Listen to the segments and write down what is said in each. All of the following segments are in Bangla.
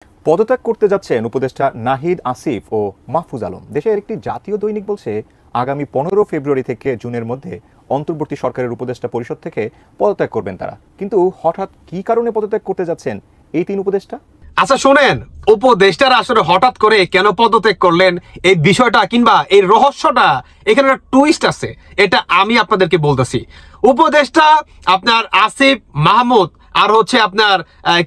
পদত্যাগ করতে যাচ্ছেন উপদেষ্টা নাহিদ আসিফ ও মাহফুজ আলম। দেশের একটি জাতীয় দৈনিক বলছে আগামী 15 ফেব্রুয়ারি থেকে জুনের মধ্যে অন্তর্বর্তী সরকারের উপদেষ্টা পরিষদ থেকে পদত্যাগ করবেন তারা। কিন্তু হঠাৎ কি কারণে পদত্যাগ করতে যাচ্ছেন এই তিন উপদেষ্টা? আচ্ছা শোনেন, উপদেষ্টারা আসলে হঠাৎ করে কেন পদত্যাগ করলেন এই বিষয়টা কিংবা এই রহস্যটা, এখানে একটা টুইস্ট আছে, এটা আমি আপনাদেরকে বলতেছি। উপদেষ্টা আপনার আসিফ মাহমুদ আর হচ্ছে আপনার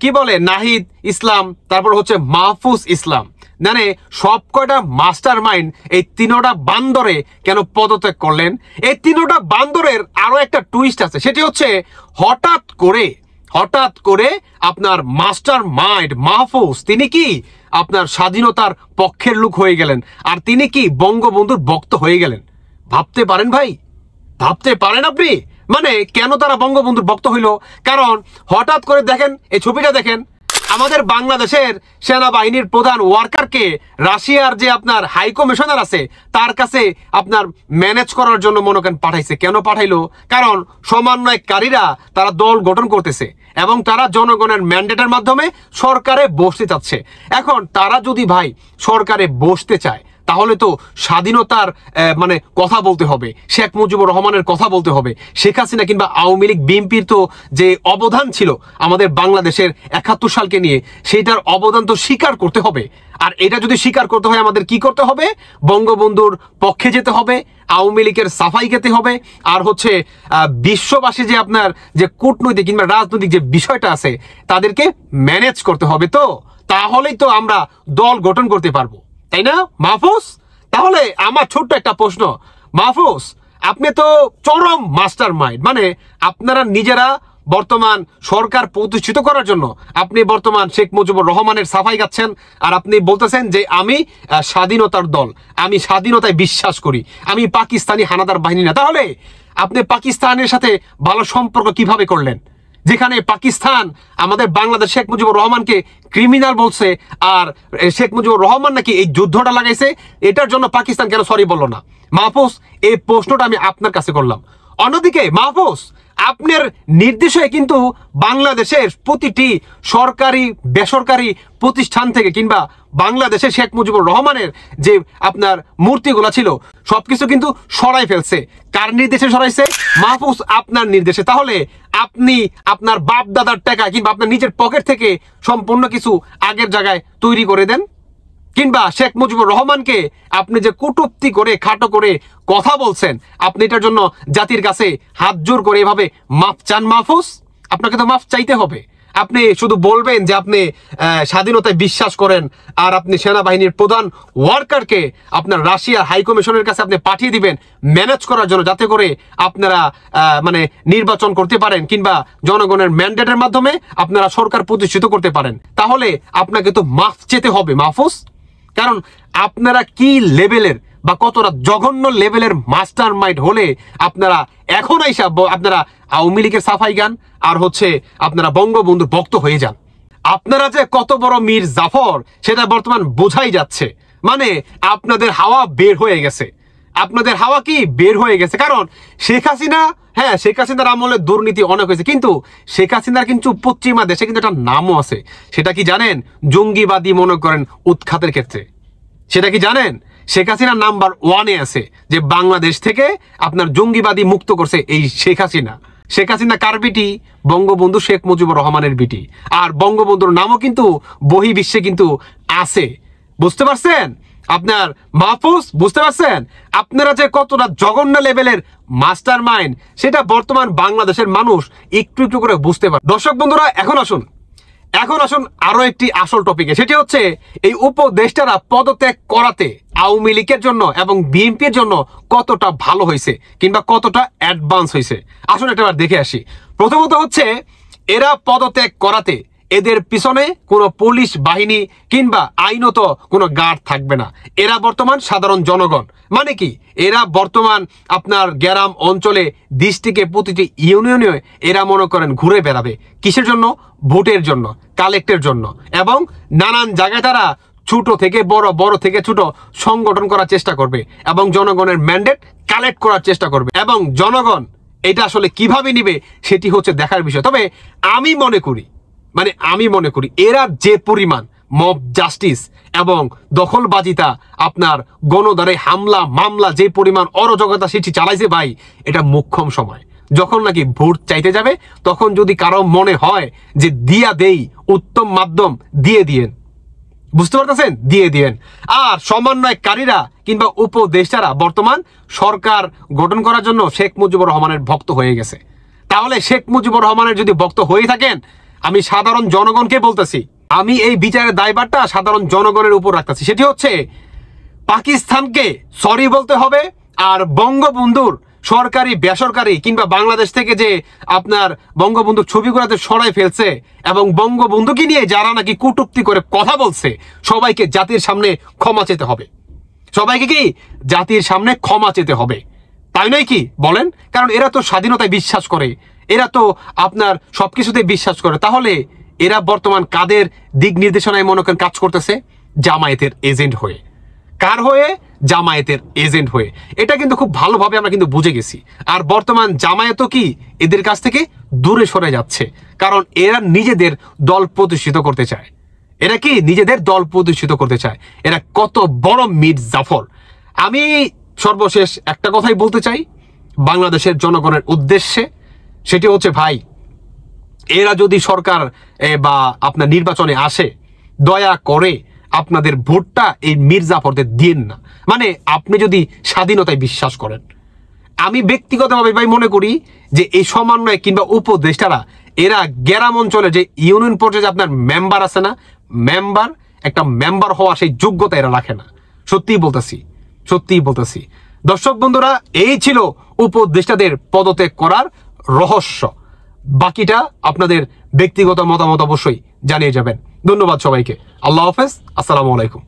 কি বলে নাহিদ ইসলাম, তারপর হচ্ছে মাহফুজ ইসলাম, মানে সব কয়টা মাস্টার মাইন্ড এই তিনোটা বান্দরে কেন পদত্যাগ করলেন? এই তিনোটা বান্দরের আরো একটা টুইস্ট আছে, সেটি হচ্ছে হঠাৎ করে আপনার মাস্টার মাইন্ড মাহফুজ তিনি কি আপনার স্বাধীনতার পক্ষের লোক হয়ে গেলেন, আর তিনি কি বঙ্গবন্ধুর ভক্ত হয়ে গেলেন। ভাবতে পারেন ভাই, ভাবতে পারেন আপনি মানে কেন তারা বঙ্গবন্ধুর ভক্ত হইল? কারণ হঠাৎ করে দেখেন, এই ছবিটা দেখেন, আমাদের বাংলাদেশের সেনাবাহিনীর প্রধান ওয়ার্কারকে রাশিয়ার যে আপনার হাই কমিশনার আছে তার কাছে আপনার ম্যানেজ করার জন্য মনে করেন পাঠাইছে। কেন পাঠাইলো? কারণ সমন্বয়কারীরা তারা দল গঠন করতেছে এবং তারা জনগণের ম্যান্ডেটের মাধ্যমে সরকারে বসতে চাচ্ছে। এখন তারা যদি ভাই সরকারে বসতে চায় তাহলে তো স্বাধীনতার মানে কথা বলতে হবে, শেখ মুজিবুর রহমানের কথা বলতে হবে, শেখ হাসিনা কিংবা আওয়ামী লীগ বিএনপির তো যে অবদান ছিল আমাদের বাংলাদেশের ৭১ সালকে নিয়ে, সেটার অবদান তো স্বীকার করতে হবে। আর এটা যদি স্বীকার করতে হয় আমাদের কি করতে হবে? বঙ্গবন্ধুর পক্ষে যেতে হবে, আওয়ামী লীগের সাফাই খেতে হবে, আর হচ্ছে বিশ্ববাসী যে আপনার যে কূটনৈতিক কিংবা রাজনৈতিক যে বিষয়টা আছে তাদেরকে ম্যানেজ করতে হবে। তো তাহলেই তো আমরা দল গঠন করতে পারবো, তাই না মাহফুজ? তাহলে আমার ছোট্ট একটা প্রশ্ন, মাহফুজ আপনি তো চরম মাস্টার মাইন্ড, মানে আপনারা নিজেরা বর্তমান সরকার প্রতিষ্ঠিত করার জন্য আপনি বর্তমান শেখ মুজিবুর রহমানের সাফাই গাচ্ছেন, আর আপনি বলতেছেন যে আমি স্বাধীনতার দল, আমি স্বাধীনতায় বিশ্বাস করি, আমি পাকিস্তানি হানাদার বাহিনী না। তাহলে আপনি পাকিস্তানের সাথে ভালো সম্পর্ক কিভাবে করলেন, যেখানে পাকিস্তান আমাদের বাংলাদেশ শেখ মুজিবুর রহমানকে ক্রিমিনাল বলছে, আর শেখ মুজিবুর রহমান নাকি এই যুদ্ধটা লাগাইছে, এটার জন্য পাকিস্তান কেন সরি বললো না? মাহফুজ এই প্রশ্নটা আমি আপনার কাছে করলাম। অন্যদিকে মাহফুজ আপনার নির্দেশে কিন্তু বাংলাদেশের প্রতিটি সরকারি বেসরকারি প্রতিষ্ঠান থেকে কিংবা বাংলাদেশে শেখ মুজিবুর রহমানের যে আপনার মূর্তিগুলো ছিল সবকিছু কিন্তু সরাই ফেলছে। কার নির্দেশে সরাইছে? মাহফুজ আপনার নির্দেশে। তাহলে আপনি আপনার বাপ দাদার টাকা কিংবা আপনার নিজের পকেট থেকে সম্পূর্ণ কিছু আগের জায়গায় তৈরি করে দেন, কিংবা শেখ মুজিবুর রহমানকে আপনি যে কটূক্তি করে খাটো করে কথা বলছেন, আপনি এটার জন্য জাতির কাছে হাত জোর করে এভাবে মাফ চান। মাহফুজ আপনাকে তো মাফ চাইতে হবে। আপনি শুধু বলবেন যে আপনি স্বাধীনতায় বিশ্বাস করেন, আর আপনি সেনাবাহিনীর প্রধান ওয়ার্কারকে আপনার রাশিয়ার হাই কমিশনের কাছে আপনি পাঠিয়ে দিবেন ম্যানেজ করার জন্য, যাতে করে আপনারা মানে নির্বাচন করতে পারেন কিংবা জনগণের ম্যান্ডেটের মাধ্যমে আপনারা সরকার প্রতিষ্ঠিত করতে পারেন। তাহলে আপনাকে তো মাফ চেতে হবে মাহফুজ। কারণ আপনারা কি লেভেলের বা কতটা জঘন্য লেভেলের মাস্টার মাইন্ড হলে আপনারা এখন আইসা আপনারা আওয়ামী লীগের সাফাই গান আর হচ্ছে আপনারা বঙ্গবন্ধুর ভক্ত হয়ে যান। আপনারা যে কত বড় মীর জাফর সেটা বর্তমান বোঝাই যাচ্ছে। মানে আপনাদের হাওয়া বের হয়ে গেছে, আপনাদের হাওয়া কি বের হয়ে গেছে। কারণ শেখ হাসিনা, হ্যাঁ শেখ হাসিনার আমলে দুর্নীতি অনেক হয়েছে, কিন্তু শেখ হাসিনার কিন্তু পশ্চিমা দেশে কিন্তু একটা নামও আছে। সেটা কি জানেন? জঙ্গিবাদী মনে করেন উৎখাতের ক্ষেত্রে, সেটা কি জানেন? শেখ হাসিনা নাম্বার 1-এ আছে যে বাংলাদেশ থেকে আপনার জঙ্গিবাদী মুক্ত করছে এই শেখ হাসিনা। শেখ হাসিনা কার বিটি? বঙ্গবন্ধু শেখ মুজিবুর রহমানের বিটি। আর বঙ্গবন্ধুর নামও কিন্তু বহির্বিশ্বে কিন্তু আছে। বুঝতে পারছেন আপনার মাহফুজ? বুঝতে পারছেন আপনারা যে কতটা জঘন্য লেভেলের মাস্টার মাইন্ড সেটা বর্তমান বাংলাদেশের মানুষ একটু একটু করে বুঝতে পারে। দর্শক বন্ধুরা, এখন আসুন আরো একটি আসল টপিকে, সেটি হচ্ছে এই উপদেষ্টারা পদত্যাগ করাতে আওয়ামী লীগের জন্য এবং বিএনপির জন্য কতটা ভালো হয়েছে কিংবা কতটা অ্যাডভান্স হয়েছে। আসুন একটা দেখে আসি। প্রথমত হচ্ছে এরা পদত্যাগ করাতে এদের পিছনে কোনো পুলিশ বাহিনী কিংবা আইনত কোনো গার্ড থাকবে না। এরা বর্তমান সাধারণ জনগণ। মানে কি, এরা বর্তমান আপনার গ্রাম অঞ্চলে ডিস্ট্রিক্টে প্রতিটি ইউনিয়নে এরা মনে করেন ঘুরে বেড়াবে। কিসের জন্য? ভোটের জন্য, কালেক্টের জন্য, এবং নানান জায়গায় তারা ছোট থেকে বড়, বড় থেকে ছোট সংগঠন করার চেষ্টা করবে এবং জনগণের ম্যান্ডেট কালেক্ট করার চেষ্টা করবে। এবং জনগণ এটা আসলে কিভাবে নিবে সেটি হচ্ছে দেখার বিষয়। তবে আমি মনে করি এরা যে পরিমাণ মব জাস্টিস এবং দখলবাজিতা আপনার গণদারে হামলা মামলা যে পরিমাণ অরাজকতা সৃষ্টি চালাইছে ভাই, এটা মোক্ষম সময়। যখন নাকি ভোট চাইতে যাবে তখন যদি কারো মনে হয় যে দিয়া দেই উত্তম মাধ্যম, দিয়ে দিয়েন, বুঝতে পারতেছেন, দিয়ে দিয়েন। আর সমন্বয়কারীরা কিংবা উপদেষ্টারা বর্তমান সরকার গঠন করার জন্য শেখ মুজিবুর রহমানের ভক্ত হয়ে গেছে। তাহলে শেখ মুজিবুর রহমানের যদি ভক্ত হয়ে থাকেন, আমি সাধারণ জনগণকে বলতেছি, আমি এই বিচারের দায়ভারটা সাধারণ জনগণের উপর রাখতেছি। সেটি হচ্ছে পাকিস্তানকে সরি বলতে হবে, আর বঙ্গবন্ধুর সরকারি বেসরকারি কিংবা বাংলাদেশ থেকে যে আপনার বঙ্গবন্ধুর ছবিগুলোতে সরাই ফেলছে এবং বঙ্গবন্ধুকে নিয়ে যারা নাকি কটূক্তি করে কথা বলছে, সবাইকে জাতির সামনে ক্ষমা চেতে হবে। সবাইকে কি জাতির সামনে ক্ষমা চেতে হবে, তাই নয় কি বলেন? কারণ এরা তো স্বাধীনতায় বিশ্বাস করে, এরা তো আপনার সবকিছুতে বিশ্বাস করে। তাহলে এরা বর্তমান কাদের দিক নির্দেশনায় মনে করেন কাজ করতেছে? জামায়াতের এজেন্ট হয়ে। কার হয়ে? জামায়াতের এজেন্ট হয়ে। এটা কিন্তু খুব ভালোভাবে আমরা কিন্তু বুঝে গেছি। আর বর্তমান জামায়াতও কি এদের কাছ থেকে দূরে সরে যাচ্ছে, কারণ এরা নিজেদের দল প্রতিষ্ঠিত করতে চায়। এরা কি নিজেদের দল প্রতিষ্ঠিত করতে চায়। এরা কত বড় মীর জাফর। আমি সর্বশেষ একটা কথাই বলতে চাই বাংলাদেশের জনগণের উদ্দেশ্যে, সেটি হচ্ছে ভাই, এরা যদি সরকার বা আপনার নির্বাচনে আসে, দয়া করে আপনাদের ভোটটা এই মীর জাফরদের দিন না। মানে আপনি যদি স্বাধীনতায় বিশ্বাস করেন, আমি ব্যক্তিগতভাবে ভাই মনে করি যে এই সমন্বয় কিংবা উপদেষ্টারা এরা গ্রাম অঞ্চলে যে ইউনিয়ন পর্যায়ে আপনার মেম্বার আছে না, একটা মেম্বার হওয়া সেই যোগ্যতা এরা রাখে না। সত্যিই বলতেছি দর্শক বন্ধুরা, এই ছিল উপদেষ্টাদের পদত্যাগ করার রহস্য। বাকিটা আপনাদের ব্যক্তিগত মতামত অবশ্যই জানিয়ে যাবেন। ধন্যবাদ সবাইকে। আল্লাহ হাফেজ, আসসালামু আলাইকুম।